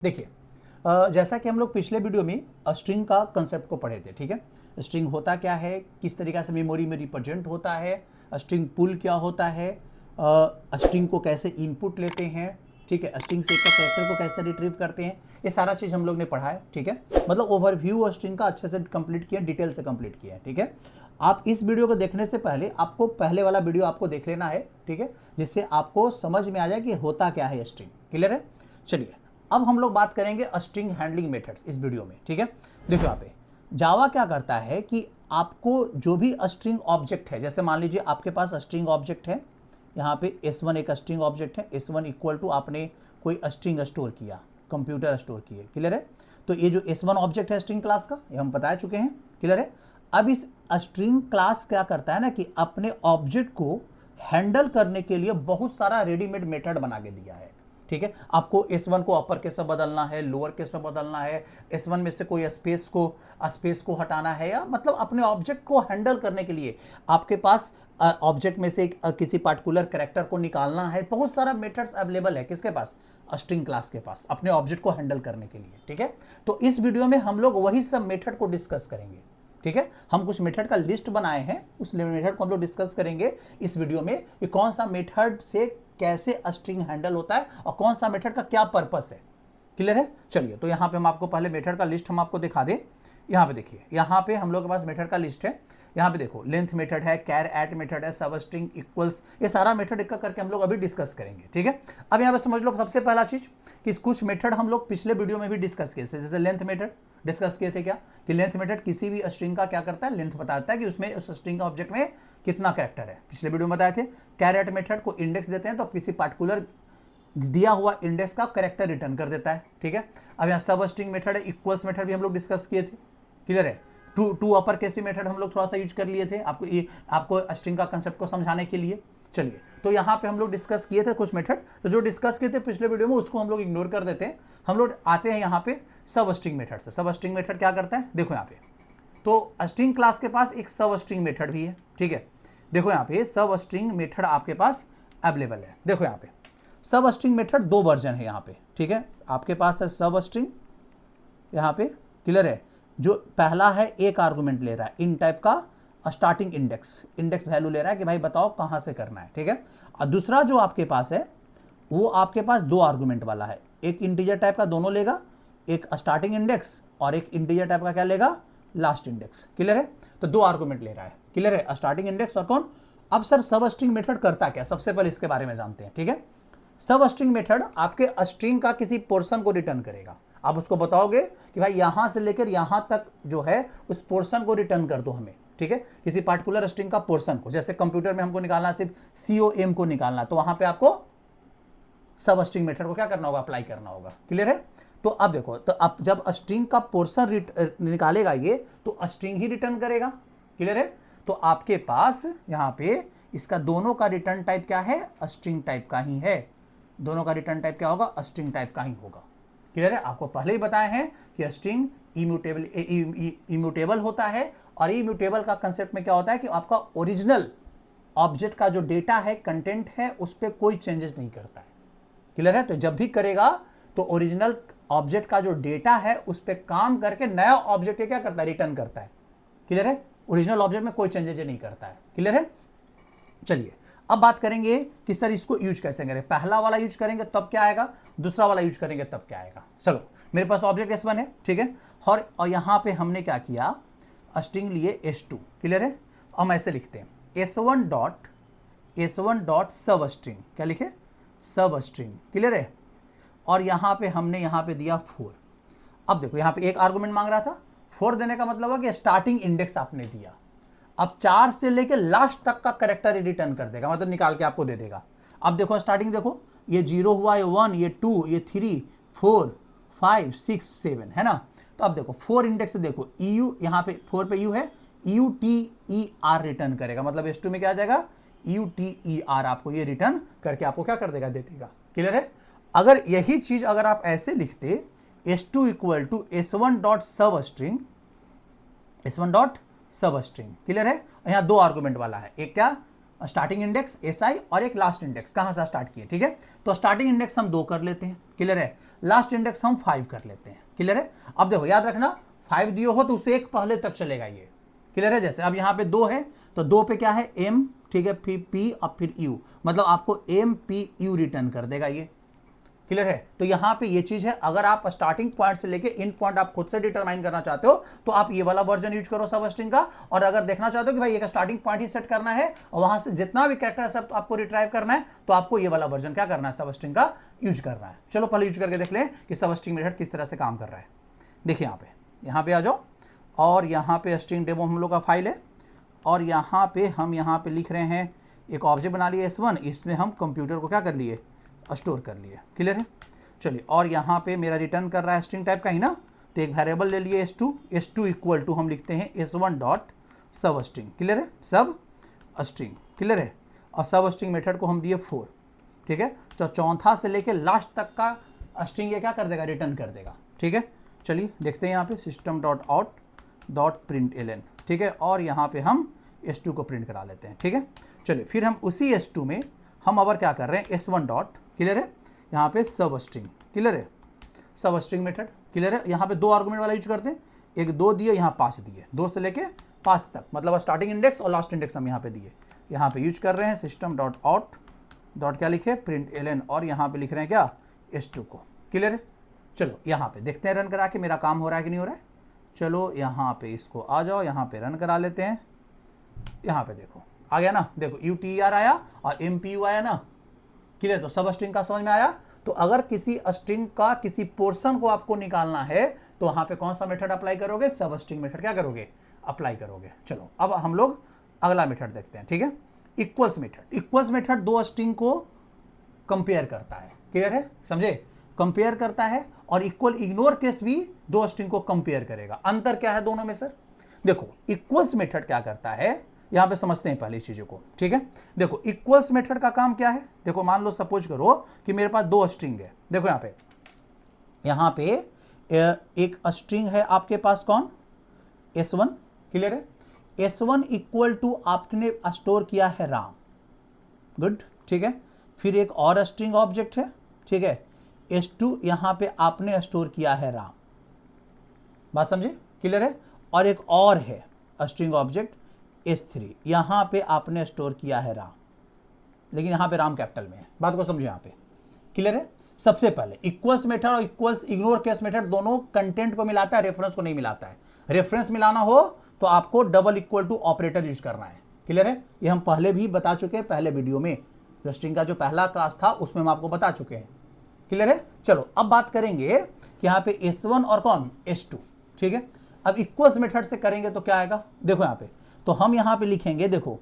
देखिए, जैसा कि हम लोग पिछले वीडियो में स्ट्रिंग का कंसेप्ट को पढ़े थे, ठीक है। स्ट्रिंग होता क्या है, किस तरीके से मेमोरी में रिप्रेजेंट होता है, स्ट्रिंग पुल क्या होता है, स्ट्रिंग को कैसे इनपुट लेते हैं, ठीक है, स्ट्रिंग से एक कैरेक्टर को कैसे रिट्रीव करते हैं, ये सारा चीज़ हम लोग ने पढ़ा है, ठीक है। मतलब ओवरव्यू स्ट्रिंग का अच्छे से कंप्लीट किया, डिटेल से कंप्लीट किया है, ठीक है। आप इस वीडियो को देखने से पहले आपको पहले वाला वीडियो आपको देख लेना है, ठीक है, जिससे आपको समझ में आ जाए कि होता क्या है स्ट्रिंग। क्लियर है? चलिए, अब हम लोग बात करेंगे स्ट्रिंग हैंडलिंग मेथड्स इस वीडियो में, ठीक है। देखो यहाँ पे जावा क्या करता है कि आपको जो भी स्ट्रिंग ऑब्जेक्ट है, जैसे मान लीजिए आपके पास स्ट्रिंग ऑब्जेक्ट है, यहाँ पे S1 एक स्ट्रिंग ऑब्जेक्ट है, S1 इक्वल टू आपने कोई स्ट्रिंग स्टोर किया, कंप्यूटर स्टोर किए, क्लियर है। तो ये जो S1 ऑब्जेक्ट है स्ट्रिंग क्लास का, ये हम बता चुके हैं, क्लियर है। अब इस स्ट्रिंग क्लास क्या करता है ना कि अपने ऑब्जेक्ट को हैंडल करने के लिए बहुत सारा रेडीमेड मेथड बना के दिया है, ठीक है। आपको S1 को अपर केस में बदलना है, लोअर केस में बदलना है, S1 में से कोई स्पेस को हटाना है, या मतलब अपने ऑब्जेक्ट को हैंडल करने के लिए आपके पास ऑब्जेक्ट में से किसी पार्टिकुलर कैरेक्टर को निकालना है। बहुत सारा मेथड्स अवेलेबल है किसके पास, स्ट्रिंग क्लास के पास, अपने ऑब्जेक्ट को हैंडल करने के लिए, ठीक है। तो इस वीडियो में हम लोग वही सब मेथड को डिस्कस करेंगे, ठीक है। हम कुछ मेथड का लिस्ट बनाए हैं, उस मेथड को हम लोग डिस्कस करेंगे इस वीडियो में कि कौन सा मेथड से कैसे स्ट्रिंग हैंडल होता है और कौन सा मेथड का क्या पर्पस है। क्लियर है? चलिए, तो यहाँ पे हम आपको पहले मेथड का लिस्ट हम आपको दिखा दें। यहाँ पे देखिए, यहाँ पे हम लोग के पास मेथड का लिस्ट है। यहाँ पे देखो, लेंथ मेथड है, कैर एट मेथड है, सब स्ट्रिंग इक्वल्स, ये सारा मेथड एक करके हम लोग अभी डिस्कस करेंगे, ठीक है। अब यहाँ पे समझ लो सबसे पहला चीज कि कुछ मेथड हम लोग पिछले वीडियो में भी डिस्कस किए थे, जैसे लेंथ मेथड डिस्कस किए थे क्या, कि लेंथ मेथड किसी भी स्ट्रिंग का क्या करता है, लेंथ बताता है कि उसमें उस स्ट्रिंग ऑब्जेक्ट में कितना कैरेक्टर है, पिछले वीडियो में बताए थे। कैरेट मेथड को इंडेक्स देते हैं तो किसी पार्टिकुलर दिया हुआ इंडेक्स का कैरेक्टर रिटर्न कर देता है, ठीक है। अब यहाँ सब स्ट्रिंग मेथड है, इक्वल्स मेथड भी हम लोग डिस्कस किए थे, क्लियर है। टू अपर केस भी मेथड हम लोग थोड़ा सा यूज कर लिए थे आपको स्ट्रिंग का कंसेप्ट को समझाने के लिए। चलिए, तो यहाँ पे हम लोग डिस्कस किए थे कुछ मेथड, तो जो डिस्कस किए थे पिछले वीडियो में उसको हम लोग इग्नोर कर देते हैं। हम लोग आते हैं यहाँ पे सब स्ट्रिंग मेथड से। सब स्ट्रिंग मेथड क्या करता है, देखो यहाँ पे, तो स्ट्रिंग क्लास के पास एक सब स्ट्रिंग मेथड भी है, ठीक है। देखो यहाँ पे सब स्ट्रिंग मेथड आपके पास अवेलेबल है। देखो यहाँ पे सब स्ट्रिंग मेथड दो वर्जन है यहाँ पे, ठीक है। आपके पास है सब स्ट्रिंग, यहाँ पे क्लियर है। जो पहला है एक आर्गुमेंट ले रहा है, इन टाइप का स्टार्टिंग इंडेक्स वैल्यू ले रहा है कि भाई बताओ कहाँ से करना है, ठीक है। और दूसरा जो आपके पास है वो आपके पास दो आर्गुमेंट वाला है, एक इंटीजर टाइप का दोनों लेगा, एक स्टार्टिंग इंडेक्स और एक इंटीजर टाइप का क्या लेगा, लास्ट इंडेक्स, क्लियर है। तो दो आर्गुमेंट ले रहा है, क्लियर है, स्टार्टिंग इंडेक्स और कौन। अब सर सब स्ट्रिंग मेथड करता क्या, सबसे पहले इसके बारे में जानते हैं, ठीक है। सब स्ट्रिंग मेथड आपके स्ट्रिंग का किसी पोर्शन को रिटर्न करेगा। आप उसको बताओगे कि भाई यहां से लेकर यहां तक जो है उस पोर्शन को रिटर्न कर दो हमें, ठीक है, किसी पार्टिकुलर स्ट्रिंग का पोर्शन को। जैसे कंप्यूटर में हमको निकालना सिर्फ COM को निकालना, तो वहां पे आपको सब स्ट्रिंग मेथड को क्या करना होगा, अप्लाई करना होगा, क्लियर है। तो अब देखो, तो अब जब स्ट्रिंग का पोर्शन निकालेगा ये, तो स्ट्रिंग ही रिटर्न करेगा, क्लियर है। तो आपके पास यहाँ पे इसका दोनों का रिटर्न टाइप क्या है, स्ट्रिंग टाइप का ही है। दोनों का रिटर्न टाइप क्या होगा, स्ट्रिंग टाइप का ही होगा, क्लियर है। आपको पहले ही बताए हैं कि स्ट्रिंग इम्यूटेबल होता है, और इम्यूटेबल का कंसेप्ट में क्या होता है कि आपका ओरिजिनल ऑब्जेक्ट का जो डेटा है, कंटेंट है, उस पर कोई चेंजेस नहीं करता है, क्लियर है। तो जब भी करेगा तो ओरिजिनल ऑब्जेक्ट का जो डेटा है उस पर काम करके नया ऑब्जेक्ट क्या करता है, रिटर्न करता है, क्लियर है। ओरिजिनल ऑब्जेक्ट में कोई चेंजेस नहीं करता है, क्लियर है। चलिए, अब बात करेंगे कि सर इसको यूज कैसे करें। पहला वाला यूज करेंगे तब क्या आएगा, दूसरा वाला यूज करेंगे तब क्या आएगा। चलो, मेरे पास ऑब्जेक्ट S1 है, ठीक है, और यहां पे हमने क्या किया, स्ट्रिंग लिए S2, क्लियर है। हम ऐसे लिखते हैं S1 डॉट सब स्ट्रिंग, क्या लिखे, सब स्ट्रिंग, क्लियर है। और यहां पे हमने यहां पे दिया 4। अब देखो यहाँ पे एक आर्गुमेंट मांग रहा था, 4 देने का मतलब है कि स्टार्टिंग इंडेक्स आपने दिया। अब 4 से लेके लास्ट तक का कैरेक्टर रिटर्न कर देगा, मतलब निकाल के आपको दे देगा। अब देखो स्टार्टिंग, देखो ये 0 हुआ, ये 1, ये 2, ये 3, 4, 5, 6, 7 है ना। तो अब देखो 4 इंडेक्स से देखो EU, यहाँ पे 4 पे U है, UTER रिटर्न करेगा, मतलब S2 में क्या आ जाएगा, UTER आपको ये रिटर्न करके आपको क्या कर देगा, दे देगा, क्लियर है। अगर यही चीज अगर आप ऐसे लिखते S2 equal to S1 dot substring, S1 dot substring, clear है। यहाँ दो आर्गुमेंट वाला है, एक क्या स्टार्टिंग इंडेक्स SI और एक लास्ट इंडेक्स कहां से स्टार्ट किए, ठीक है। तो स्टार्टिंग इंडेक्स हम 2 कर लेते हैं, क्लियर है। लास्ट इंडेक्स हम 5 कर लेते हैं, क्लियर है। अब देखो याद रखना 5 दियो हो तो उससे एक पहले तक चलेगा ये, क्लियर है। जैसे अब यहाँ पे 2 है तो 2 पे क्या है M, ठीक है, फिर P और फिर U, मतलब आपको MPU रिटर्न कर देगा ये, क्लियर है। तो यहाँ पे ये चीज है, अगर आप स्टार्टिंग पॉइंट से लेके इन पॉइंट आप खुद से डिटरमाइन करना चाहते हो तो आप ये वाला वर्जन यूज करो सब स्ट्रिंग का। और अगर देखना चाहते हो कि भाई एक स्टार्टिंग पॉइंट ही सेट करना है और वहां से जितना भी कैरेक्टर है सब तो आपको रिट्राइव करना है, तो आपको ये वाला वर्जन क्या करना है, सब स्ट्रिंग का यूज करना है। चलो पहले यूज करके देख लें कि सब स्ट्रिंग मेथड किस तरह से काम कर रहा है। देखिए यहाँ पे आ जाओ और यहाँ पे स्ट्रिंग डेमो हम लोग का फाइल है और यहाँ पे हम यहाँ पे लिख रहे हैं एक ऑब्जेक्ट बना लिए S1, इसमें हम कंप्यूटर को क्या कर लिए, स्टोर कर लिए, क्लियर है। चलिए और यहाँ पे मेरा रिटर्न कर रहा है स्ट्रिंग टाइप का ही ना, तो एक वेरिएबल ले लिए S2 इक्वल टू हम लिखते हैं S1 dot substring, clear है, सब स्ट्रिंग, क्लियर है। और सब स्ट्रिंग मेथड को हम दिए 4, ठीक है। तो चौथा से लेके लास्ट तक का स्ट्रिंग ये क्या कर देगा, रिटर्न कर देगा, ठीक है। चलिए देखते हैं यहाँ पे system dot out dot print ln, ठीक है। और यहाँ पे हम S2 को प्रिंट करा लेते हैं, ठीक है। चलिए फिर हम उसी S2 में हम अब क्या कर रहे हैं S1 डॉट, क्लियर है, यहाँ पे सब स्ट्रिंग, क्लियर है, सब स्ट्रिंग मेथड, क्लियर है। यहाँ पे 2 आर्गुमेंट वाला यूज करते हैं, एक 2 दिए, यहाँ 5 दिए, 2 से लेके 5 तक, मतलब स्टार्टिंग इंडेक्स और लास्ट इंडेक्स हम यहाँ पे दिए। यहाँ पे यूज कर रहे हैं सिस्टम डॉट आउट डॉट क्या लिखे, प्रिंट ln, और यहाँ पे लिख रहे हैं क्या, S2 को, क्लियर है। चलो यहाँ पे देखते हैं रन करा के मेरा काम हो रहा है कि नहीं हो रहा है। चलो यहाँ पे इसको आ जाओ, यहाँ पे रन करा लेते हैं। यहाँ पे देखो आ गया ना, देखो UTR आया और MPU आया ना, क्लियर। तो सब स्ट्रिंग का समझ में आया। तो अगर किसी स्ट्रिंग का किसी पोर्शन को आपको निकालना है तो वहां पे कौन सा मेथड अप्लाई करोगे, सब स्ट्रिंग मेथड क्या करोगे, अप्लाई करोगे। चलो अब हम लोग अगला मेथड देखते हैं, ठीक है। Equals method, equals method 2 string को कंपेयर करता है, क्लियर है, समझे, कंपेयर करता है। और इक्वल इग्नोर केस भी 2 स्ट्रिंग को कंपेयर करेगा। अंतर क्या है दोनों में सर, देखो इक्वल्स मेथड क्या करता है, यहां पे समझते हैं पहले इस चीजों को, ठीक है। देखो इक्वल्स मेथड का काम क्या है, देखो मान लो सपोज करो कि मेरे पास 2 स्ट्रिंग है। देखो यहां पे एक स्ट्रिंग है आपके पास कौन, S1, क्लियर है। S1 इक्वल टू आपने स्टोर किया है राम, गुड, ठीक है। फिर एक और स्ट्रिंग ऑब्जेक्ट है, ठीक है, S2 यहां पे आपने स्टोर किया है राम, बात समझे, क्लियर है। और एक और है स्ट्रिंग ऑब्जेक्ट S3, यहां पे आपने स्टोर किया है राम, लेकिन यहां पे राम कैपिटल में है, बात को समझो यहां पे, क्लियर है। सबसे पहले इक्वल्स मेथड और इक्वल्स इग्नोर केस मेथड दोनों कंटेंट को मिलाता है, रेफरेंस को नहीं मिलाता है। रेफरेंस मिलाना हो तो आपको double equal to operator use करना है, क्लियर है। ये हम पहले भी बता चुके हैं, पहले वीडियो में जो स्ट्रिंग का जो पहला क्लास था उसमें हम आपको बता चुके हैं, क्लियर है। चलो अब बात करेंगे कि यहाँ पे S1 और कौन, S2, ठीक है। अब इक्वल्स मेथड से करेंगे तो क्या आएगा, देखो यहाँ पे, तो हम यहाँ पे लिखेंगे, देखो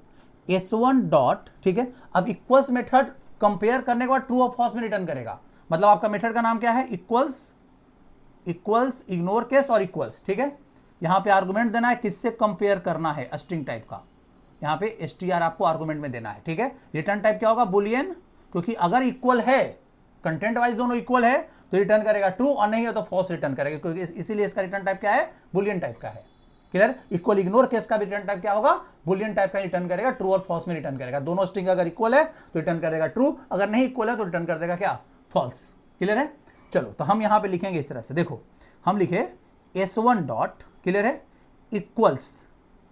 S1 डॉट, ठीक है। अब इक्वल्स मेथड कंपेयर करने के बाद ट्रू और फॉल्स में रिटर्न करेगा, मतलब आपका मेथड का नाम क्या है, इक्वल्स, इक्वल्स इग्नोर केस और इक्वल्स, ठीक है। यहाँ पे आर्गुमेंट देना है, किससे कंपेयर करना है, स्ट्रिंग टाइप का, यहाँ पे str आपको आर्गुमेंट में देना है, ठीक है। रिटर्न टाइप क्या होगा, बुलियन, क्योंकि अगर इक्वल है, कंटेंट वाइज दोनों इक्वल है तो रिटर्न करेगा ट्रू, और नहीं है तो फॉल्स रिटर्न करेगा, क्योंकि इसीलिए इसका रिटर्न टाइप क्या है, बुलियन टाइप का है, क्लियर। इक्वल इग्नोर केस का भी रिटर्न टाइप क्या होगा, बुलियन टाइप का रिटर्न करेगा, ट्रू और फॉल्स में रिटर्न करेगा। दोनों स्ट्रिंग अगर इक्वल है तो रिटर्न करेगा ट्रू, अगर नहीं इक्वल है तो रिटर्न कर देगा क्या, फॉल्स, क्लियर है। चलो तो हम यहां पे लिखेंगे इस तरह से, देखो हम लिखे S1 डॉट, क्लियर है, इक्वल्स,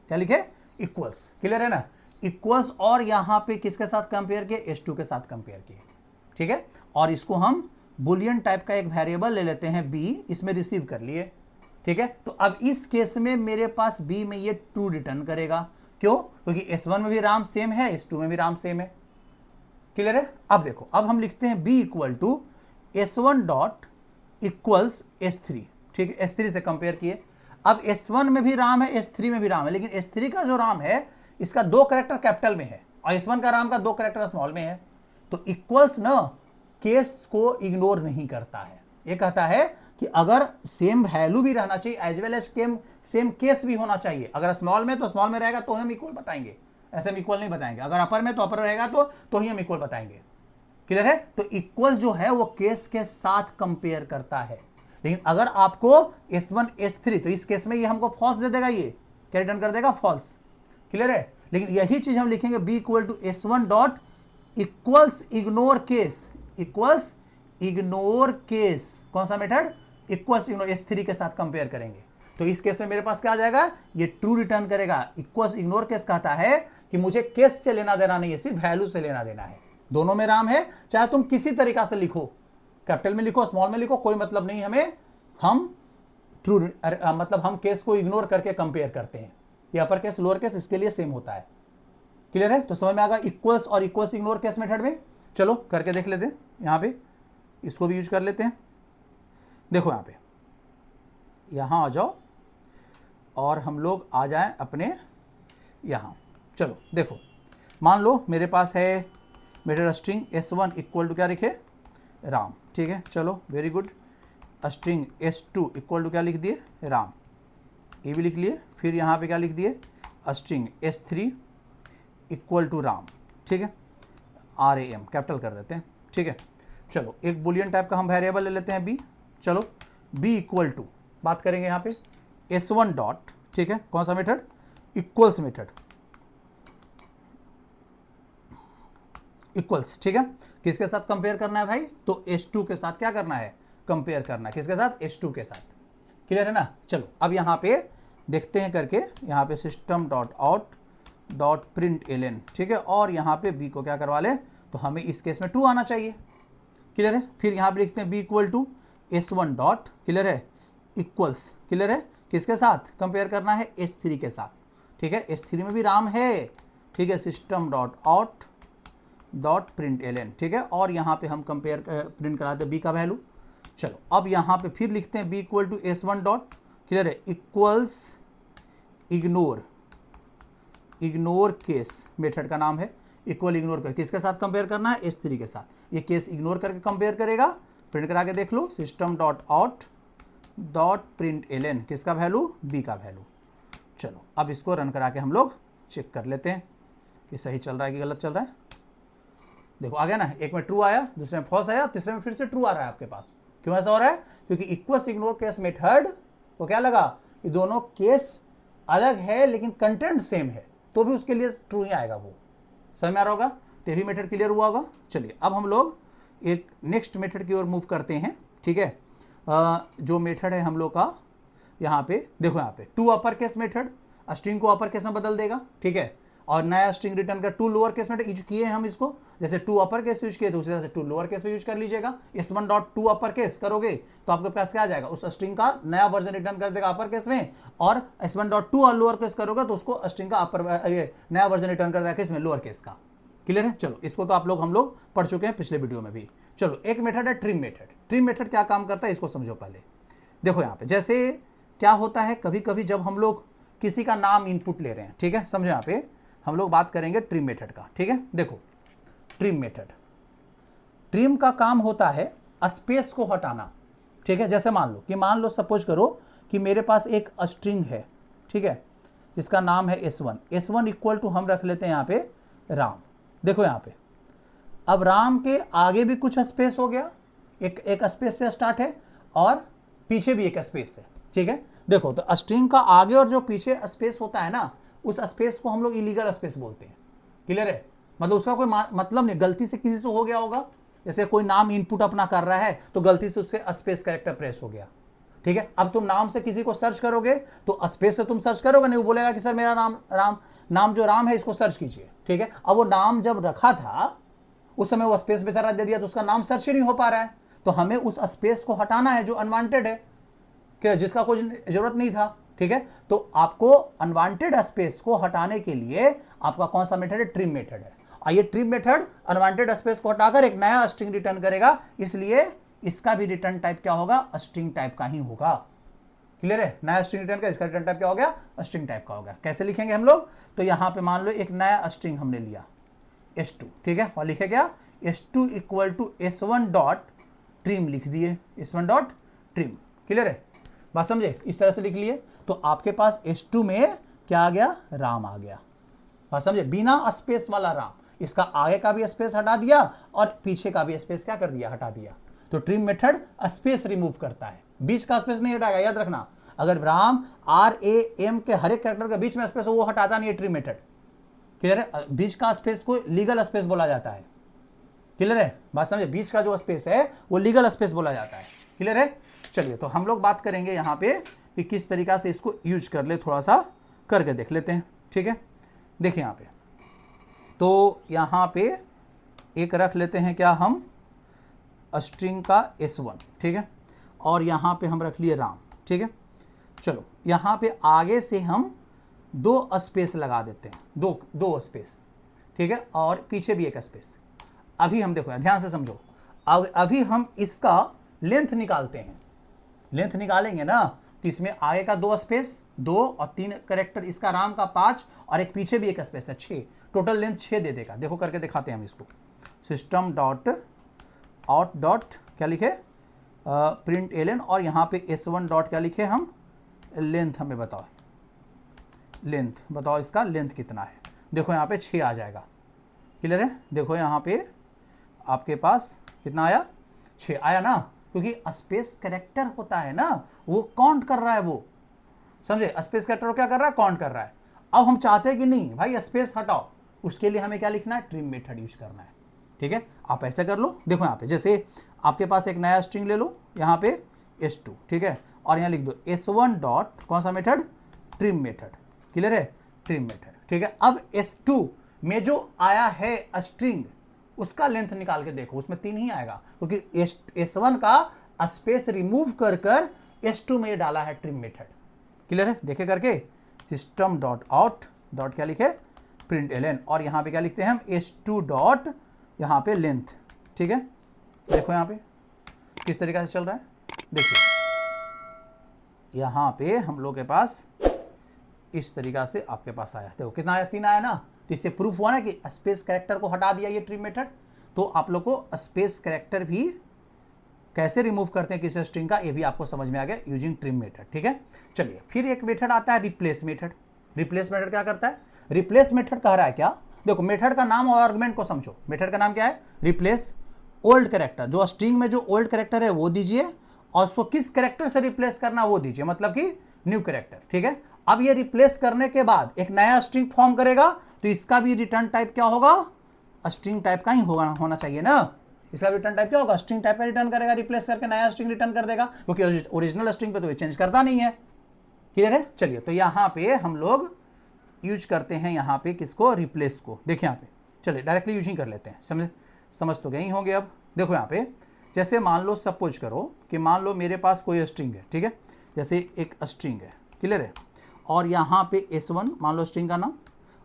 क्या लिखे, इक्वल्स, क्लियर है ना, इक्वल्स, और यहां पे किसके साथ कंपेयर किए, S2 के साथ कंपेयर किए, ठीक है। और इसको हम बुलियन टाइप का एक वेरिएबल ले लेते हैं B, इसमें रिसीव कर लिए, ठीक है। तो अब इस केस में मेरे पास B में ये ट्रू रिटर्न करेगा, क्यों, क्योंकि S1 में भी राम सेम है, S2 में भी राम सेम है, क्लियर है। अब देखो अब हम लिखते हैं B equal to S1 dot equals S3, ठीक है, S3 से कंपेयर किए। अब S1 में भी राम है, S3 में भी राम है, लेकिन S3 का जो राम है इसका 2 कैरेक्टर कैपिटल में है और S1 का राम का 2 कैरेक्टर स्मॉल में है। तो इक्वल्स ना केस को इग्नोर नहीं करता है, ये कहता है कि अगर सेम वैल्यू भी रहना चाहिए as well as same case भी होना चाहिए। अगर स्मॉल में तो स्मॉल में रहेगा तो हम इक्वल बताएंगे, ऐसे हम इक्वल नहीं बताएंगे। अगर अपर में तो अपर रहेगा तो ही हम इक्वल बताएंगे, क्लियर है। तो इक्वल जो है वो केस के साथ कंपेयर करता है, लेकिन अगर आपको S1 S3, तो इस केस में ये हमको फॉल्स दे देगा, ये क्या रिटर्न कर देगा, फॉल्स, क्लियर है। लेकिन यही चीज हम लिखेंगे b equal to s1 dot equals ignore case, equals ignore case, कौन सा मेथड, इक्वल्स इग्नोर s3 के साथ कंपेयर करेंगे। तो इस केस में मेरे पास क्या आ जाएगा, ये ट्रू रिटर्न करेगा। इक्वल्स इग्नोर केस कहता है कि मुझे केस से लेना देना नहीं है, सिर्फ वैल्यू से लेना देना है। दोनों में राम है, चाहे तुम किसी तरीका से लिखो, कैपिटल में लिखो स्मॉल में लिखो, कोई मतलब नहीं हमें, हम ट्रू मतलब हम केस को इग्नोर करके कंपेयर करते हैं। ये अपर केस लोअर केस इसके लिए सेम होता है। क्लियर है? तो समझ में आ गया इक्वल्स और इक्वल्स इग्नोर केस मेथड में। चलो करके देख लेते हैं, यहां पे इसको भी यूज कर लेते हैं। देखो यहां पे, यहां आ जाओ और हम लोग आ जाएं अपने यहां। चलो देखो, मान लो मेरे पास है method string s1 equal to क्या लिखे, राम। ठीक है, चलो very good. String s2 equal to क्या लिख दिए, राम, ये भी लिख लिए। फिर यहाँ पे क्या लिख दिए, string s3 equal to Ram. ठीक है, RAM कैपिटल कर देते हैं। ठीक है, चलो एक बुलियन टाइप का हम वेरिएबल ले लेते हैं b। चलो b इक्वल टू, बात करेंगे यहाँ पे s1 डॉट, ठीक है, कौन सा मेथड, इक्वल्स मेथड, इक्वल्स। ठीक है, किसके साथ कंपेयर करना है भाई, तो s2 के साथ क्या करना है, कंपेयर करना है। किसके साथ, s2 के साथ। क्लियर है ना? चलो अब यहाँ पे देखते हैं करके, यहाँ पे system dot out dot print Elon, ठीक है, और यहाँ पे b को क्या करवा ले, तो हमें इस केस में ट्रू आना चाहिए। क्लियर है? फिर यहाँ पे लिखते हैं b equal to s1 dot, clear है, इक्वल्स, क्लियर है, किसके साथ कंपेयर करना है, s3 के साथ। ठीक है, s3 में भी राम है। ठीक है, system dot out dot print Elon, ठीक है, और यहाँ पे हम कंपेयर प्रिंट कराते हैं b का वैल्यू। चलो अब यहाँ पे फिर लिखते हैं b equal to s1 dot, clear है, equals ignore, ignore case method का नाम है। इक्वल इग्नोर कर किसके साथ कंपेयर करना है, s3 के साथ। ये केस इग्नोर करके कंपेयर करेगा। प्रिंट करा के देख लो, system dot out dot print ln, किसका वैल्यू, b का वैल्यू। चलो अब इसको रन करा के हम लोग चेक कर लेते हैं कि सही चल रहा है कि गलत चल रहा है। देखो आ गया ना, एक में ट्रू आया, दूसरे में फॉल्स आया, तीसरे में फिर से ट्रू आ रहा है आपके पास। क्यों ऐसा हो रहा है, क्योंकि इक्वल्स इग्नोर केस मेथड को क्या लगा, ये दोनों केस अलग है लेकिन कंटेंट सेम है, तो भी उसके लिए ट्रू ही आएगा। वो समझ में आ रहा होगा, तो भी मेथड क्लियर हुआ होगा। चलिए अब हम लोग एक नेक्स्ट मेथड की ओर मूव करते हैं। ठीक है, जो मेथड है हम लोग का, यहाँ पे देखो, यहाँ पे to upper case method string को अपर केस में बदल देगा। ठीक है, और नया स्ट्रिंग रिटर्न का to lower case method use किए हैं हम इसको, जैसे टू अपर केस यूज किए तो उसी तरह से टू लोअर केस में यूज कर लीजिएगा। s1 dot to upper case करोगे तो आपके पास क्या आ जाएगा, उस स्ट्रिंग का नया वर्जन रिटर्न कर देगा अपर केस में, और s1 dot to lower case करोगे तो उसको स्ट्रिंग का नया वर्जन रिटर्न कर देगा किसमें, लोअर केस का। क्लियर है? चलो इसको तो हम लोग पढ़ चुके हैं पिछले वीडियो में भी। चलो एक मेथड है ट्रिम मेथड। ट्रिम मेथड क्या काम करता है इसको समझो पहले। देखो यहाँ पे जैसे क्या होता है, कभी कभी जब हम लोग किसी का नाम इनपुट ले रहे हैं, ठीक है, समझो यहाँ पे हम लोग बात करेंगे ट्रिम मेथड का। ठीक है, देखो ट्रिम मेथड, ट्रिम का काम होता है स्पेस को हटाना। ठीक है, जैसे मान लो सपोज करो कि मेरे पास एक स्ट्रिंग है, ठीक है, जिसका नाम है s1 इक्वल टू हम रख लेते हैं यहाँ पे राम। देखो यहाँ पे अब राम के आगे भी कुछ स्पेस हो गया, एक स्पेस से स्टार्ट है और पीछे भी एक स्पेस है। ठीक है, देखो तो स्ट्रिंग का आगे और जो पीछे स्पेस होता है ना, उस स्पेस को हम लोग इलीगल स्पेस बोलते हैं। क्लियर है? मतलब उसका कोई मतलब नहीं, गलती से किसी से हो गया होगा, जैसे कोई नाम इनपुट अपना कर रहा है तो गलती से उससे स्पेस कैरेक्टर प्रेस हो गया। ठीक है, अब तुम नाम से किसी को सर्च करोगे तो स्पेस से तुम सर्च करोगे नहीं, वो बोलेगा कि सर मेरा नाम जो राम है इसको सर्च कीजिए। ठीक है, अब वो नाम जब रखा था उस समय वो स्पेस बेचारा दे दिया तो उसका नाम सर्च ही नहीं हो पा रहा है, तो हमें उस स्पेस को हटाना है जो अनवांटेड है, कि जिसका कोई जरूरत नहीं था। ठीक है, तो आपको अनवांटेड स्पेस को हटाने के लिए आपका कौन सा मेथड है, ट्रिम मेथड है। और ये ट्रिम मेथड अनवांटेड स्पेस को हटाकर एक नया स्ट्रिंग रिटर्न करेगा, इसलिए इसका भी रिटर्न टाइप क्या होगा, स्ट्रिंग टाइप का ही होगा। क्लियर है? नया स्ट्रिंग रिटर्न का, इसका रिटर्न टाइप क्या हो गया, स्ट्रिंग टाइप का होगा। कैसे लिखेंगे हम लोग, तो यहां पे मान लो एक नया स्ट्रिंग हमने लिया s2, ठीक है, और लिखे क्या, s2 equal to s1 dot trim लिख दिए, s1 डॉट ट्रिम। क्लियर है? बात समझे? इस तरह से लिख लिए तो आपके पास s2 में क्या आ गया, राम आ गया। बात समझे? बिना स्पेस वाला राम, इसका आगे का भी स्पेस हटा दिया और पीछे का भी स्पेस क्या कर दिया, हटा दिया। तो ट्रिम मेथड स्पेस रिमूव करता है, बीच का स्पेस नहीं हटाएगा। याद रखना, अगर राम RAM के हर एक कैरेक्टर के बीच में स्पेस हो वो हटाता नहीं है ट्रिम मेथड। क्लियर है? बीच का स्पेस को लीगल स्पेस बोला जाता है। क्लियर है? बात समझे? बीच का जो स्पेस है वो लीगल स्पेस बोला जाता है। क्लियर है? चलिए, तो हम लोग बात करेंगे यहाँ पे कि किस तरीका से इसको यूज कर ले, थोड़ा सा करके देख लेते हैं। ठीक है, देखिए यहाँ पे, तो यहाँ पे एक रख लेते हैं क्या हम, स्ट्रिंग का S1। ठीक है, और यहाँ पे हम रख लिए राम। ठीक है, चलो यहाँ पे आगे से हम 2 स्पेस लगा देते हैं, दो स्पेस। ठीक है, और पीछे भी एक स्पेस। अभी हम देखो, ध्यान से समझो, अभी हम इसका लेंथ निकालते हैं। लेंथ निकालेंगे ना, तो इसमें आगे का 2 स्पेस, 2 और 3 कैरेक्टर, इसका राम का 5 और एक पीछे भी एक स्पेस है, 6। टोटल लेंथ 6 दे देगा। देखो करके दिखाते हैं हम इसको। सिस्टम डॉट आउट डॉट क्या लिखे, प्रिंट एलन, और यहाँ पे S1 डॉट क्या लिखे हम, लेंथ हमें बताओ, लेंथ बताओ, इसका लेंथ कितना है। देखो यहाँ पे 6 आ जाएगा। क्लियर है? देखो यहाँ पे आपके पास कितना आया, 6 आया ना, क्योंकि स्पेस कैरेक्टर होता है ना, वो काउंट कर रहा है, वो समझे, स्पेस कैरेक्टर क्या कर रहा है, काउंट कर रहा है। अब हम चाहते हैं कि नहीं भाई स्पेस हटाओ, उसके लिए हमें क्या लिखना है, ट्रिम मेथड यूज करना है। ठीक है, आप ऐसे कर लो। देखो यहाँ पे जैसे आपके पास एक नया स्ट्रिंग ले लो, यहाँ पे S2। ठीक है, और यहाँ लिख दो S1 डॉट कौन सा मेथड, ट्रिम मेथड। क्लियर है? Trim method. ठीक है, अब S2 में जो आया है स्ट्रिंग, उसका लेंथ निकाल के देखो, उसमें 3 ही आएगा, क्योंकि S1 का स्पेस रिमूव कर कर S2 में डाला है ट्रिम मेथड। क्लियर है? देखे करके, सिस्टम डॉट आउट डॉट क्या लिखे, प्रिंट एलन, और यहाँ पे क्या लिखते हैं हम, S2 डॉट यहाँ पे लेंथ। ठीक है, देखो यहाँ पे किस तरीके से चल रहा है। देखिए यहाँ पे हम लोग के पास इस तरीका से आपके पास आया, देखो कितना आया, 3 आया ना। तो इससे प्रूफ हुआ ना कि स्पेस कैरेक्टर को हटा दिया ये ट्रिम मेथड। तो आप लोग को स्पेस कैरेक्टर भी कैसे रिमूव करते हैं किसी स्ट्रिंग का, ये भी आपको समझ में आ गया यूजिंग ट्रिम मेथड। ठीक है, चलिए फिर एक मेथड आता है रिप्लेस मेथड। रिप्लेस मेथड क्या करता है, रिप्लेस मेथड कह रहा है क्या, देखो मेथड का नाम और आर्गुमेंट को समझो। मेथड का नाम क्या है, रिप्लेस ओल्ड कैरेक्टर, जो स्ट्रिंग में जो ओल्ड कैरेक्टर है वो दीजिए, और उसको किस कैरेक्टर से रिप्लेस करना वो दीजिए, मतलब कि न्यू कैरेक्टर। ठीक है, अब ये रिप्लेस करने के बाद एक नया स्ट्रिंग फॉर्म करेगा, तो इसका भी रिटर्न टाइप क्या होगा, स्ट्रिंग टाइप का ही होना चाहिए ना। इसका रिटर्न टाइप क्या होगा, स्ट्रिंग टाइप का रिटर्न करेगा, रिप्लेस करके नया स्ट्रिंग रिटर्न कर देगा, क्योंकि ओरिजिनल स्ट्रिंग पे तो ये चेंज करता नहीं है। क्लियर है? चलिए, तो यहाँ पे हम लोग यूज करते हैं यहाँ पे किसको, रिप्लेस को। देखिए यहाँ पे, चलिए डायरेक्टली यूज ही कर लेते हैं, समझ तो गए ही होंगे। अब देखो यहाँ पे, जैसे मान लो सपोज करो कि मान लो मेरे पास कोई स्ट्रिंग है। ठीक है, जैसे एक स्ट्रिंग है। क्लियर है? और यहाँ पे S1 मान लो स्ट्रिंग का नाम,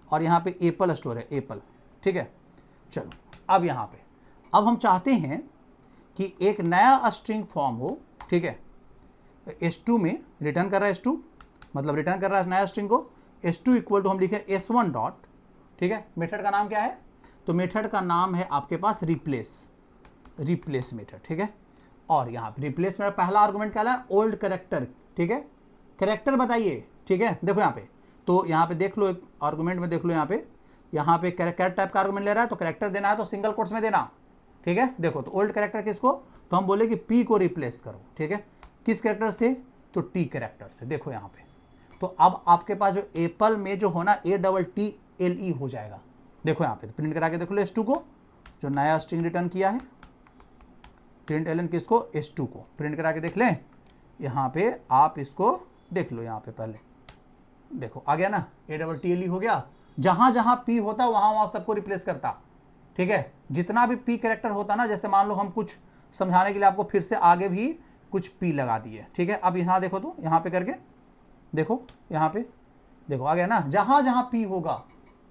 और यहाँ पे एप्पल स्टोर है, एप्पल। ठीक है, चलो अब यहाँ पे अब हम चाहते हैं कि एक नया स्ट्रिंग फॉर्म हो। ठीक है, S2 में रिटर्न कर रहा है, S2 मतलब रिटर्न कर रहा है नया स्ट्रिंग को। S2 इक्वल टू हम लिखे S1 डॉट। ठीक है, मेथड का नाम क्या है, तो मेथड का नाम है आपके पास रिप्लेस मेथड। ठीक है, और यहाँ पे रिप्लेस मेथड पहला आर्गुमेंट क्या है, ओल्ड कैरेक्टर। ठीक है, कैरेक्टर बताइए। ठीक है, देखो यहाँ पे, तो यहाँ पे देख लो, एक आर्गुमेंट में देख लो, यहाँ पे कैरेक्टर टाइप का आर्गुमेंट ले रहा है, तो कैरेक्टर देना है तो सिंगल कोट्स में देना। ठीक है, देखो तो ओल्ड कैरेक्टर किसको, तो हम बोले कि P को रिप्लेस करो। ठीक है, किस कैरेक्टर से, तो T कैरेक्टर से। देखो यहाँ पे, तो अब आपके पास जो एप्पल में जो होना ATTLE हो जाएगा। देखो यहाँ पे तो प्रिंट करा के देख लो S2 को, जो नया स्ट्रिंग रिटर्न किया है, प्रिंट एलन किसको, S2 को। प्रिंट करा के देख लें, यहाँ पे आप इसको देख लो, यहाँ पे पहले देखो आ गया ना, ATTLE हो गया। जहाँ जहाँ P होता वहाँ वहाँ सबको रिप्लेस करता। ठीक है, जितना भी P कैरेक्टर होता ना, जैसे मान लो हम कुछ समझाने के लिए आपको फिर से आगे भी कुछ P लगा दिए। ठीक है, अब यहाँ देखो, तो यहाँ पे करके देखो, यहाँ पे देखो आ गया ना, जहाँ जहाँ P होगा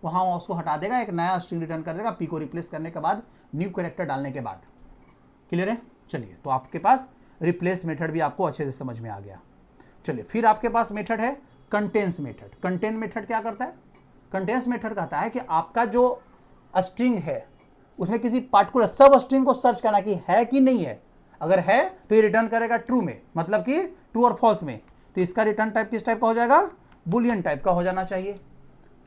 वहाँ उसको हटा देगा, एक नया स्ट्रिंग रिटर्न कर देगा P को रिप्लेस करने के बाद, न्यू कैरेक्टर डालने के बाद। क्लियर है? चलिए, तो आपके पास रिप्लेस मेथड भी आपको अच्छे से समझ में आ गया। चलिए, फिर आपके पास मेथड है कंटेंस मेथड। कंटेंट मेथड क्या करता है, कंटेंस मेथड कहता है कि आपका जो स्ट्रिंग है उसमें किसी पार्टिकुलर सब स्ट्रिंग को सर्च करना कि है कि नहीं है। अगर है तो ये रिटर्न करेगा ट्रू में, मतलब कि ट्रू और फॉल्स में। तो इसका रिटर्न टाइप किस टाइप का हो जाएगा, बुलियन टाइप का हो जाना चाहिए।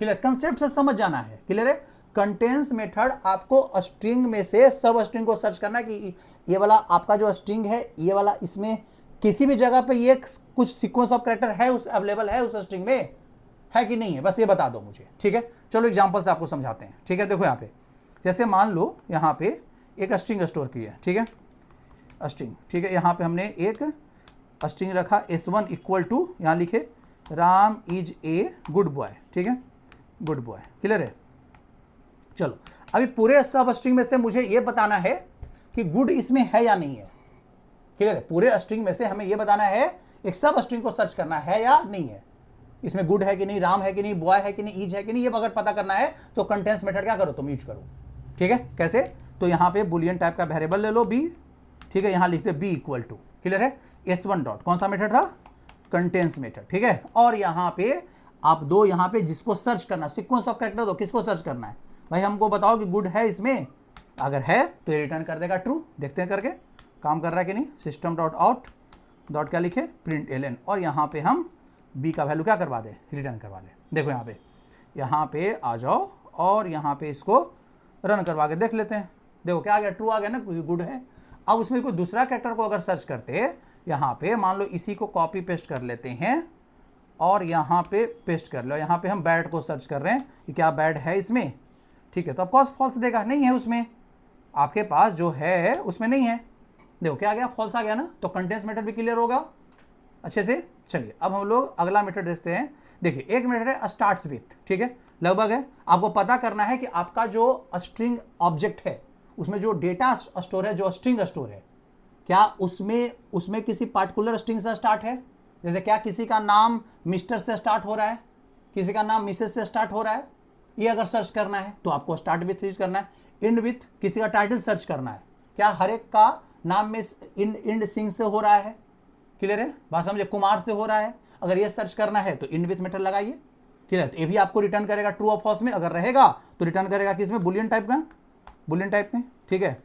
क्लियर? कंसेप्ट से समझ जाना है। क्लियर है? कंटेंस मेथड आपको स्ट्रिंग में से सब स्ट्रिंग को सर्च करना कि ये वाला आपका जो स्ट्रिंग है, ये वाला इसमें किसी भी जगह पे ये कुछ सीक्वेंस ऑफ कैरेक्टर है, उस अवेलेबल है उस स्ट्रिंग में, है कि नहीं है, बस ये बता दो मुझे। ठीक है, चलो एग्जाम्पल से आपको समझाते हैं, ठीक है। देखो यहाँ पे जैसे मान लो यहाँ पे एक स्ट्रिंग स्टोर की है, ठीक है, स्ट्रिंग, ठीक है। यहाँ पे हमने एक स्ट्रिंग रखा S1 इक्वल टू, यहाँ लिखे Ram is a good boy, ठीक है, गुड बॉय, क्लियर है। चलो अभी पूरे सब स्ट्रिंग में से मुझे ये बताना है कि गुड इसमें है या नहीं है, क्लियर है। पूरे स्ट्रिंग में से हमें ये बताना है, एक सब स्ट्रिंग को सर्च करना है या नहीं है, इसमें गुड है कि नहीं, राम है कि नहीं, बॉय है कि नहीं, ईज है कि नहीं, ये अगर पता करना है तो कंटेंट्स मेथड क्या करो, तुम यूज करो, ठीक है। कैसे, तो यहाँ पे बुलियन टाइप का वेरिएबल ले लो बी, ठीक है, यहाँ लिखते बी इक्वल टू, क्लियर है, S1 डॉट, कौन सा मेथड था, कंटेंट्स मेथड, ठीक है। और यहाँ पे आप दो, यहाँ पे जिसको सर्च करना, सीक्वेंस ऑफ कैरेक्टर दो, किसको सर्च करना है भाई, हमको बताओ कि गुड है इसमें, अगर है तो ये रिटर्न कर देगा ट्रू, देखते हैं करके काम कर रहा है कि नहीं। सिस्टम डॉट आउट डॉट क्या लिखे, प्रिंट एलन, और यहाँ पे हम बी का वैल्यू क्या करवा दें, रिटर्न करवा दें। देखो यहाँ पे आ जाओ और यहाँ पे इसको रन करवा के देख लेते हैं। देखो क्या आ गया, ट्रू आ गया ना, गुड है। अब उसमें कोई दूसरा कैरेक्टर को अगर सर्च करते, यहाँ पे मान लो इसी को कॉपी पेस्ट कर लेते हैं और यहाँ पे पेस्ट कर लो, यहाँ पे हम बैड को सर्च कर रहे हैं कि क्या बैड है इसमें, ठीक है, तो ऑफकोर्स फॉल्स देगा, नहीं है उसमें, आपके पास जो है उसमें नहीं है। देखो क्या आ गया, फॉल्स आ गया ना, तो कंटेंट्स मेथड भी क्लियर होगा अच्छे से। चलिए अब हम लोग अगला मेथड देखते हैं। देखिए एक मेथड है स्टार्ट्स विथ, ठीक है, लगभग है, आपको पता करना है कि आपका जो स्ट्रिंग ऑब्जेक्ट है उसमें जो डेटा स्टोर है, जो स्ट्रिंग स्टोर है, क्या उसमें किसी पार्टिकुलर स्ट्रिंग से स्टार्ट है, जैसे क्या किसी का नाम मिस्टर से स्टार्ट हो रहा है, किसी का नाम मिसेस से स्टार्ट हो रहा है, ये अगर सर्च करना है तो आपको स्टार्ट विथ यूज करना है। इंड विथ, किसी का टाइटल सर्च करना है, क्या हर एक का नाम में इंड सिंह से हो रहा है, क्लियर है, बात समझे, कुमार से हो रहा है, अगर ये सर्च करना है तो इंड विथ मेथड लगाइए, क्लियर। ये भी आपको रिटर्न करेगा ट्रू और फॉल्स में, अगर रहेगा तो रिटर्न करेगा किसमें, बुलियन टाइप का, बुलियन टाइप में, ठीक है,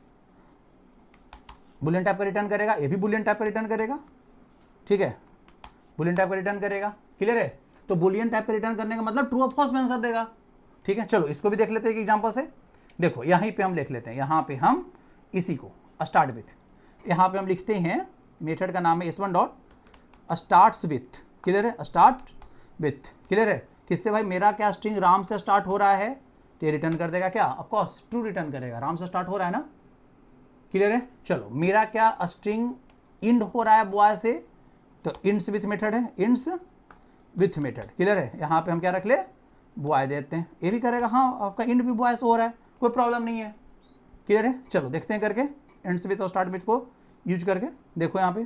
बुलियन टाइप का रिटर्न करेगा, ये भी बुलियन टाइप का रिटर्न करेगा, ठीक है, बुलियन टाइप का रिटर्न करेगा, क्लियर है। तो बुलियन टाइप का रिटर्न करने का मतलब ट्रू और फॉल्स में आंसर देगा, ठीक है। चलो इसको भी देख लेते हैं एक एग्जांपल से। देखो यहीं पे हम देख लेते हैं, यहाँ पे हम इसी को स्टार्ट विथ, यहाँ पे हम लिखते हैं, मेथड का नाम है S1 dot starts with, clear है, स्टार्ट विथ, क्लियर है, किससे भाई, मेरा क्या स्ट्रिंग राम से स्टार्ट हो रहा है, तो ये रिटर्न कर देगा क्या, ऑफकोर्स ट्रू रिटर्न करेगा, राम से स्टार्ट हो रहा है ना, क्लियर है। चलो मेरा क्या स्ट्रिंग इंड हो रहा है बॉय से, तो इंड्स विथ मेथड है, इंड्स विथ मेथड, क्लियर है। यहाँ पे हम क्या रख ले, बॉय देते हैं, ये भी करेगा, हाँ आपका इंड भी बॉय से हो रहा है, कोई प्रॉब्लम नहीं है, क्लियर है। चलो देखते हैं करके इंड्स विथ और स्टार्ट विथ को यूज करके। देखो यहाँ पे,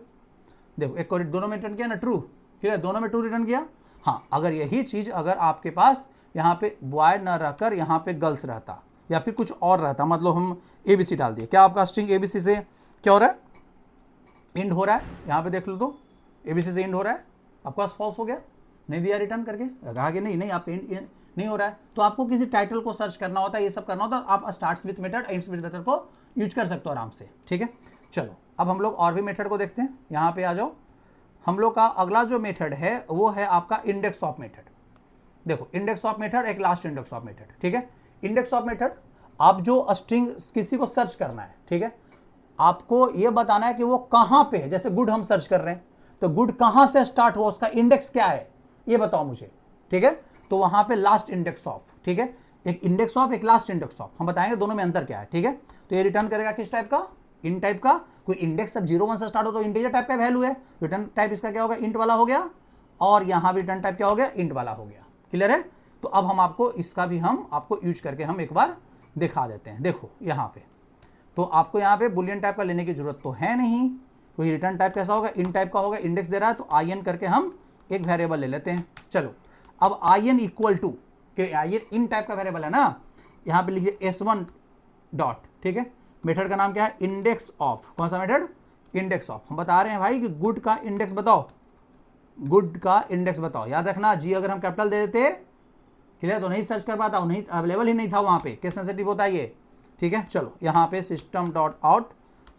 देखो एक को दोनों में रिटर्न किया ना ट्रू, क्लियर, दोनों में ट्रू रिटर्न किया। हाँ अगर यही चीज़ अगर आपके पास यहाँ पे बॉय ना रहकर यहाँ पे गर्ल्स रहता या फिर कुछ और रहता, मतलब हम ABC डाल दिए, क्या आपका स्ट्रिंग ABC से क्या हो रहा है, इंड हो रहा है, यहाँ पे देख लो तो ABC से इंड हो रहा है, आपका फॉल्स हो गया, नहीं दिया रिटर्न करके, कहा कि नहीं आप इंड नहीं हो रहा है, तो आपको किसी टाइटल को सर्च करना होता है, ये सब करना होता है, आप starts with method, ends with method को यूज कर सकते हो आराम से, ठीक है। चलो अब हम लोग और भी मेथड को देखते हैं, यहाँ पे आ जाओ। हम लोग का अगला जो मेथड है वो है आपका इंडेक्स ऑफ मेथड। देखो इंडेक्स ऑफ मेथड, एक लास्ट इंडेक्स ऑफ मेथड, ठीक है। इंडेक्स ऑफ मेथड, आप जो स्ट्रिंग किसी को सर्च करना है, ठीक है, आपको ये बताना है कि वो कहाँ पे है, जैसे गुड हम सर्च कर रहे हैं तो गुड कहाँ से स्टार्ट हुआ, उसका इंडेक्स क्या है, ये बताओ मुझे, ठीक है। तो वहां पे लास्ट इंडेक्स ऑफ, ठीक है, एक इंडेक्स ऑफ, एक लास्ट इंडेक्स ऑफ, हम बताएंगे दोनों में अंतर क्या है, ठीक है। तो ये रिटर्न करेगा किस टाइप का, इंट टाइप का, कोई इंडेक्स अब 0 1 से स्टार्ट हो तो इंटीजर टाइप का वैल्यू है, रिटर्न टाइप इसका क्या होगा, इंट वाला हो गया, और यहाँ भी रिटर्न टाइप क्या हो गया, इंट वाला हो गया, क्लियर है। तो अब हम आपको इसका भी हम आपको यूज करके हम एक बार दिखा देते हैं। देखो यहाँ पे तो आपको यहाँ पे बुलियन टाइप का लेने की जरूरत तो है नहीं, कोई रिटर्न टाइप कैसा होगा, इन टाइप का होगा, इंडेक्स दे रहा है तो in करके हम एक वेरिएबल ले लेते हैं। चलो अब in इक्वल टू के in इन टाइप का वेरिएबल है ना, यहाँ पे लिखिए S1 डॉट, ठीक है, मेथड का नाम क्या है, इंडेक्स ऑफ, कौन सा मेथड, इंडेक्स ऑफ। हम बता रहे हैं भाई कि गुड का इंडेक्स बताओ, गुड का इंडेक्स बताओ, याद रखना जी अगर हम कैपिटल दे देते क्लियर तो नहीं सर्च कर पाता, नहीं अवेलेबल ही नहीं था वहाँ पे, केस सेंसिटिव होता है ये, ठीक है। चलो यहाँ पे system dot out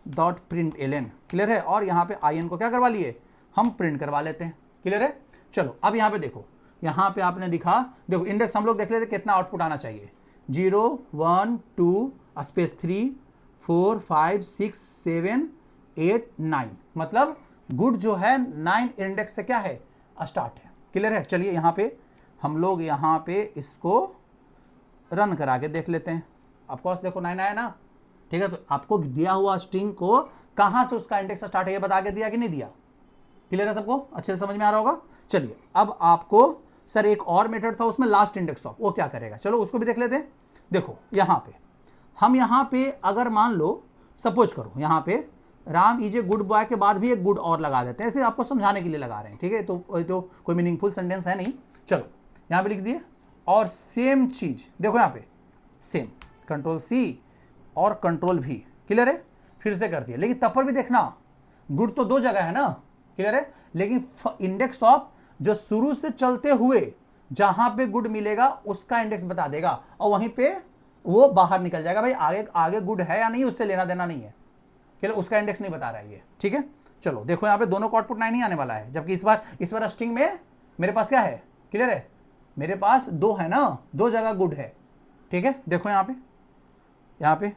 dot print Elon, clear है, और यहाँ पे in को क्या करवा लिए, हम प्रिंट करवा लेते हैं, क्लियर है। चलो अब यहाँ पे देखो, यहाँ पे आपने लिखा, देखो इंडेक्स हम लोग देख लेते कितना आउटपुट आना चाहिए, 0 1 2 स्पेस 3 4 5 6 7 8 9, मतलब गुड जो है 9 इंडेक्स से क्या है, स्टार्ट है, क्लियर है। चलिए यहाँ पे हम लोग यहाँ पे इसको रन करा के देख लेते हैं। ऑफकोर्स देखो 9 आया ना, ठीक है। तो आपको दिया हुआ स्ट्रिंग को कहां से उसका इंडेक्स स्टार्ट है ये बता के दिया कि नहीं दिया? क्लियर है सबको? अच्छे से समझ में आ रहा होगा। चलिए अब आपको सर एक और मेथड था उसमें लास्ट इंडेक्स ऑफ, वो क्या करेगा, चलो उसको भी देख लेते हैं। देखो यहां पे हम यहाँ पे अगर मान लो सपोज करो यहाँ पे Ram is a good boy के बाद भी एक गुड और लगा देते हैं, ऐसे आपको समझाने के लिए लगा रहे हैं, ठीक है। तो कोई मीनिंगफुल सेंटेंस है नहीं। चलो यहाँ पे लिख दिए और सेम चीज देखो यहाँ पे सेम कंट्रोल सी और कंट्रोल वी, क्लियर है, फिर से कर दिया। लेकिन तब पर भी देखना गुड तो 2 जगह है ना, क्लियर है। लेकिन इंडेक्स ऑफ जो शुरू से चलते हुए जहां पे गुड मिलेगा उसका इंडेक्स बता देगा और वहीं पे वो बाहर निकल जाएगा। भाई आगे आगे गुड है या नहीं उससे लेना देना नहीं है, क्लियर, उसका इंडेक्स नहीं बता रहा है ये, ठीक है। चलो देखो यहाँ पे दोनों को आउटपुट 9 ही आने वाला है, जबकि इस बार स्ट्रिंग में मेरे पास क्या है, क्लियर है, मेरे पास 2 है ना, 2 जगह गुड है, ठीक है। देखो यहाँ पे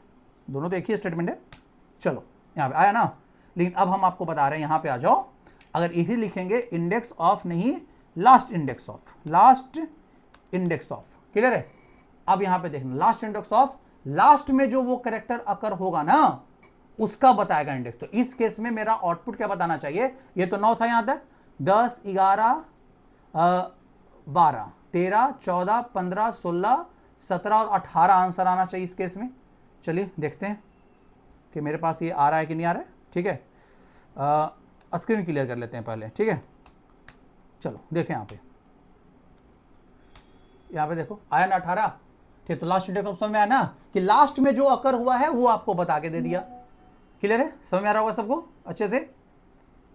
दोनों तो एक ही स्टेटमेंट है। चलो यहाँ पे आया ना, लेकिन अब हम आपको बता रहे हैं यहाँ पे आ जाओ, अगर यही लिखेंगे इंडेक्स ऑफ नहीं last index of, last index of, clear है। अब यहां पे देखना लास्ट इंडेक्स ऑफ, लास्ट में जो वो कैरेक्टर अकर होगा ना उसका बताएगा इंडेक्स। तो इस केस में मेरा आउटपुट क्या बताना चाहिए, ये तो 9 था यहां तक, 10 11 12 13 14 15 16 17 और 18 आंसर आना चाहिए इस केस में। चलिए देखते हैं कि मेरे पास ये आ रहा है कि नहीं आ रहा है, ठीक है। स्क्रीन क्लियर कर लेते हैं पहले, ठीक है। चलो देखें यहाँ पे देखो आया ना 18, ठीक। तो लास्ट इंडेक्स ऑफ समझ में आया ना कि लास्ट में जो अकर हुआ है वो आपको बता के दे दिया, क्लियर है, समझ में आ रहा होगा सबको अच्छे से,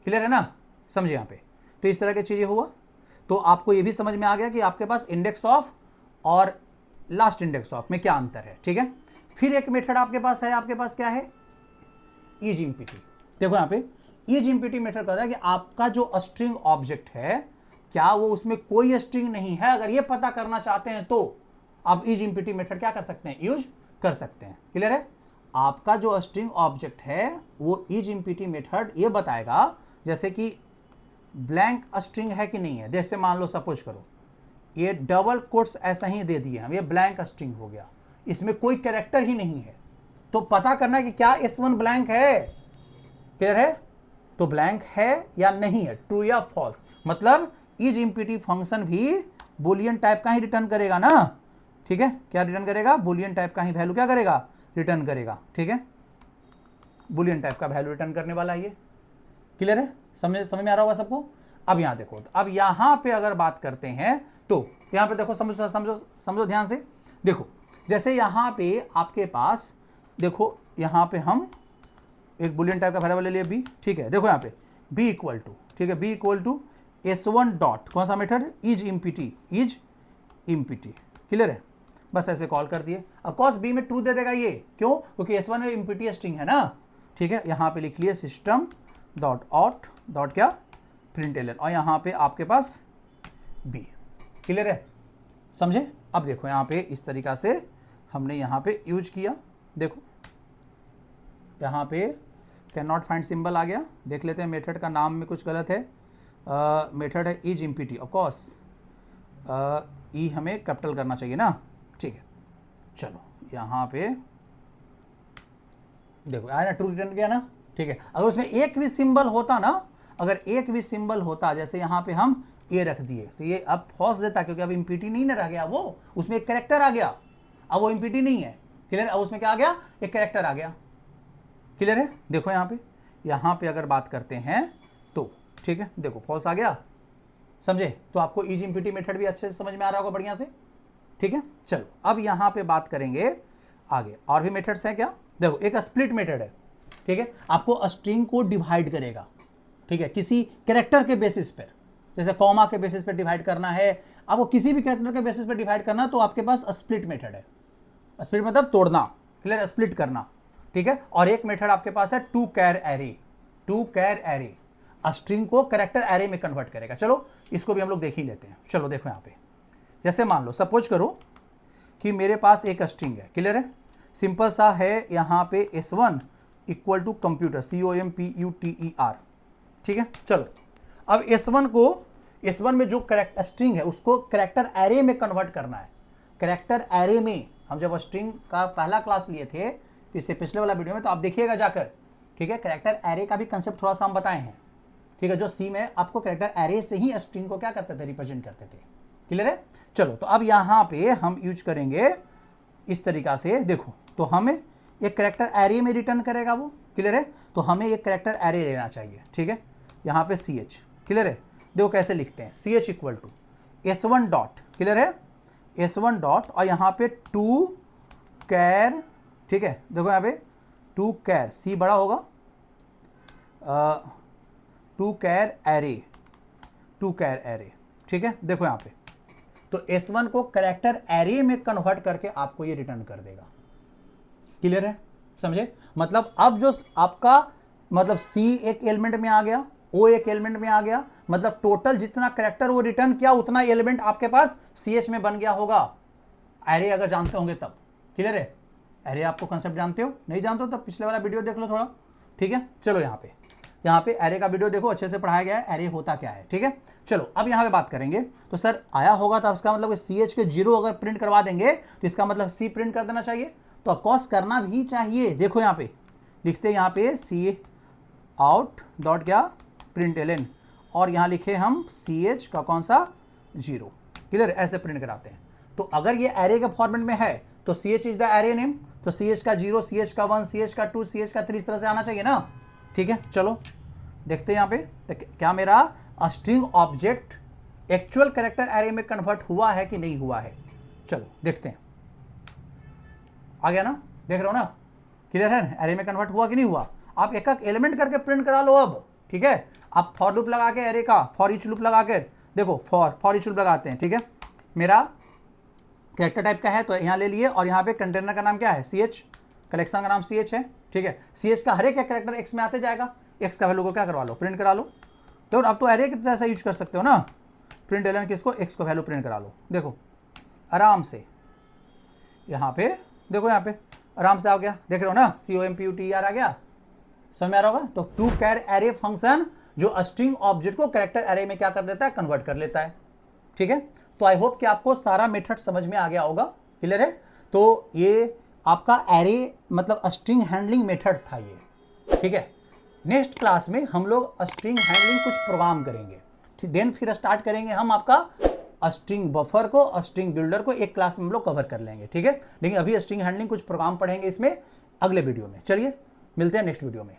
क्लियर है ना, समझे यहाँ पे। तो इस तरह की चीजें हुआ तो आपको ये भी समझ में आ गया कि आपके पास इंडेक्स ऑफ और लास्ट इंडेक्स ऑफ में क्या अंतर है, ठीक है। फिर एक मेथड आपके पास है, आपके पास क्या है, ईज इम्पीटी। देखो यहाँ पे ईज इम्पीटी मेथड कहता है कि आपका जो स्ट्रिंग ऑब्जेक्ट है क्या वो उसमें कोई स्ट्रिंग नहीं है, अगर ये पता करना चाहते हैं तो आप ईज इम्पीटी मेथड क्या कर सकते हैं, यूज कर सकते हैं, क्लियर है। आपका जो स्ट्रिंग ऑब्जेक्ट है वो ईज इम्पीटी मेथड ये बताएगा जैसे कि ब्लैंक स्ट्रिंग है कि नहीं है। जैसे मान लो सपोज करो ये डबल कोट्स ऐसा ही दे दिए हम, ये ब्लैंक स्ट्रिंग हो गया, इसमें कोई कैरेक्टर ही नहीं है, तो पता करना कि क्या S1 ब्लैंक है, क्लियर है। तो ब्लैंक है या नहीं है, ट्रू या फॉल्स, मतलब ईज इम्पीटी फंक्शन भी बुलियन टाइप का ही रिटर्न करेगा ना, ठीक है। क्या रिटर्न करेगा, बुलियन टाइप का ही वैल्यू क्या करेगा, रिटर्न करेगा, ठीक है। बुलियन टाइप का वैल्यू रिटर्न करने वाला है ये, क्लियर है, समझ में आ रहा होगा सबको। अब यहां देखो, अब यहां पे अगर बात करते हैं तो यहां पे देखो, समझो ध्यान से देखो। जैसे यहां पे आपके पास देखो, यहां पे हम एक बुलियन टाइप का वेरिएबल ले लिए बी, ठीक है। देखो यहाँ पे बी इक्वल टू, ठीक है, B equal to S1 dot कौन सा मेथड, ईज इम्पीटी, क्लियर है। बस ऐसे कॉल कर दिए, ऑफ कोर्स बी में ट्रू दे देगा ये, क्यों, क्योंकि S1 में इम्पीटी स्ट्रिंग है ना, ठीक है। यहाँ पे लिख लिए सिस्टम डॉट आउट डॉट क्या प्रिंटलन, और यहाँ पे आपके पास बी, क्लियर है, समझे। अब देखो यहाँ पे इस तरीका से हमने यहाँ पे यूज किया, देखो यहाँ पे कैन नॉट फाइंड सिंबल आ गया, देख लेते हैं मेथड का नाम में कुछ गलत है, मेथड है ईज इम्पीटी, ऑफ कोर्स ई हमें कैपिटल करना चाहिए ना, ठीक है। चलो यहाँ पे देखो आया ना, ट्रू रिटर्न किया ना, ठीक है। अगर उसमें एक भी सिंबल होता ना, अगर एक भी सिंबल होता, जैसे यहाँ पे हम ए रख दिए तो ये अब फॉल्स देता, क्योंकि अब इम्पीटी नहीं ना रह गया, वो उसमें एक कैरेक्टर आ गया, अब वो इम्पीटी नहीं है, क्लियर। अब उसमें क्या आ गया, एक कैरेक्टर आ गया, क्लियर है। देखो यहाँ पे अगर बात करते हैं तो ठीक है, देखो फॉल्स आ गया, समझे। तो आपको ईज इम्पीटी मेथड भी अच्छे से समझ में आ रहा होगा बढ़िया से, ठीक है। चलो अब यहाँ पे बात करेंगे आगे, और भी मेथड्स हैं क्या, देखो एक स्प्लिट मेथड है, ठीक है। आपको स्ट्रिंग को डिवाइड करेगा, ठीक है, किसी कैरेक्टर के बेसिस पर, जैसे कॉमा के बेसिस पर डिवाइड करना है, आपको किसी भी कैरेक्टर के बेसिस पर डिवाइड करना, तो आपके पास स्प्लिट मेथड है। स्प्लिट मतलब तोड़ना, क्लियर, स्प्लिट करना, ठीक है। और एक मेथड आपके पास है टू कैर एरे, स्ट्रिंग को कैरेक्टर एरे में कन्वर्ट करेगा। चलो इसको भी हम लोग देख ही लेते हैं। चलो देखो यहाँ पे, जैसे मान लो सपोज करो कि मेरे पास एक स्ट्रिंग है, क्लियर है, सिंपल सा है, यहाँ पे S1 equal to computer COMPUTER, ठीक है। चलो अब S1 में जो कैरेक्टर स्ट्रिंग है उसको कैरेक्टर एरे में कन्वर्ट करना है। कैरेक्टर एरे में हम जब स्ट्रिंग का पहला क्लास लिए थे इससे पिछले वाला वीडियो में, तो आप देखिएगा जाकर, ठीक है। कैरेक्टर एरे का भी कंसेप्ट थोड़ा सा हम बताए हैं, ठीक है, जो सी में आपको कैरेक्टर एरे से ही स्ट्रिंग को क्या करते थे, रिप्रेजेंट करते थे। क्लियर है। चलो तो अब यहाँ पे हम यूज करेंगे इस तरीका से, देखो तो हमें एक कैरेक्टर एरे में रिटर्न करेगा वो। क्लियर है। तो हमें एक कैरेक्टर एरे लेना चाहिए, ठीक है। यहाँ पे सी एच, क्लियर है। देखो कैसे लिखते हैं, C H equal to S1 dot, clear है, S1 डॉट और यहाँ पे 2 कैर, ठीक है। देखो यहाँ पे 2 कैर, सी बड़ा होगा, 2 कैर एरे, 2 कैर एरे, ठीक है। देखो यहाँ पे तो S1 को कैरेक्टर एरे में कन्वर्ट करके आपको ये रिटर्न कर देगा। क्लियर है, समझे। मतलब अब जो आपका मतलब C एक एलिमेंट में आ गया, O एक एलिमेंट में आ गया, मतलब टोटल जितना कैरेक्टर वो रिटर्न किया उतना एलिमेंट आपके पास CH में बन गया होगा। एरे अगर जानते होंगे तब। क्लियर है। एरे आपको कंसेप्ट जानते हो, नहीं जानते हो तो पिछले वाला वीडियो देख लो थोड़ा, ठीक है। चलो यहाँ पे एरे का वीडियो देखो, अच्छे से पढ़ाया गया है एरे होता क्या है, ठीक है। चलो अब यहाँ पे बात करेंगे, तो सर आया होगा तो इसका मतलब CH के 0 अगर प्रिंट करवा देंगे तो इसका मतलब C प्रिंट कर देना चाहिए, तो ऑफकोर्स करना भी चाहिए। देखो यहाँ पे लिखते हैं, यहाँ पे सी आउट डॉट क्या प्रिंट एलन, और यहाँ लिखे हम CH का कौन सा 0। क्लियर, ऐसे प्रिंट कराते हैं। तो अगर ये एरे के फॉर्मेट में है तो CH is the array name, तो CH का 0, CH का 1, CH का 2, CH का 3 इस तरह से आना चाहिए ना, ठीक है। चलो देखते हैं यहाँ पे तो क्या मेरा string object actual character array में कन्वर्ट हुआ है कि नहीं हुआ है। चलो देखते हैं, आ गया ना, देख रहे हो ना, क्लियर है, एरे में कन्वर्ट हुआ कि नहीं हुआ। आप एक एक एलिमेंट करके प्रिंट करा लो अब, ठीक है। आप फॉर लूप लगा के एरे का फॉर ईच लूप लगा के देखो, फॉर ईच लूप लगाते हैं, ठीक है। मेरा कैरेक्टर टाइप का है तो यहाँ ले लिए, और यहाँ पे कंटेनर का नाम क्या है, CH, कलेक्शन का नाम CH है, ठीक है। CH का हर एक कैरेक्टर X में आते जाएगा, X का वैल्यू को क्या करवा लो, प्रिंट करा लो। तो अब तो एरे की तरह से यूज कर सकते हो ना, प्रिंट एलन किसको, X को वैल्यू प्रिंट करा लो। देखो आराम से यहाँ पे, देखो यहाँ पे आराम से आ गया, देख रहे हो ना, COMPUTER आ गया, समझ में आ रहा होगा। तो 2 कैर एरे फंक्शन जो स्ट्रिंग ऑब्जेक्ट को कैरेक्टर एरे में क्या कर देता है, कन्वर्ट कर लेता है, ठीक है। तो आई होप कि आपको सारा मेथड समझ में आ गया होगा। क्लियर है। तो ये आपका एरे मतलब स्ट्रिंग हैंडलिंग मेथड था ये, ठीक है। नेक्स्ट क्लास में हम लोग स्ट्रिंग हैंडलिंग कुछ प्रोग्राम करेंगे, देन फिर स्टार्ट करेंगे हम आपका स्ट्रिंग बफर को, स्ट्रिंग बिल्डर को एक क्लास में हम लोग कवर कर लेंगे, ठीक है। लेकिन अभी स्ट्रिंग हैंडलिंग कुछ प्रोग्राम पढ़ेंगे इसमें अगले वीडियो में। चलिए मिलते हैं नेक्स्ट वीडियो में।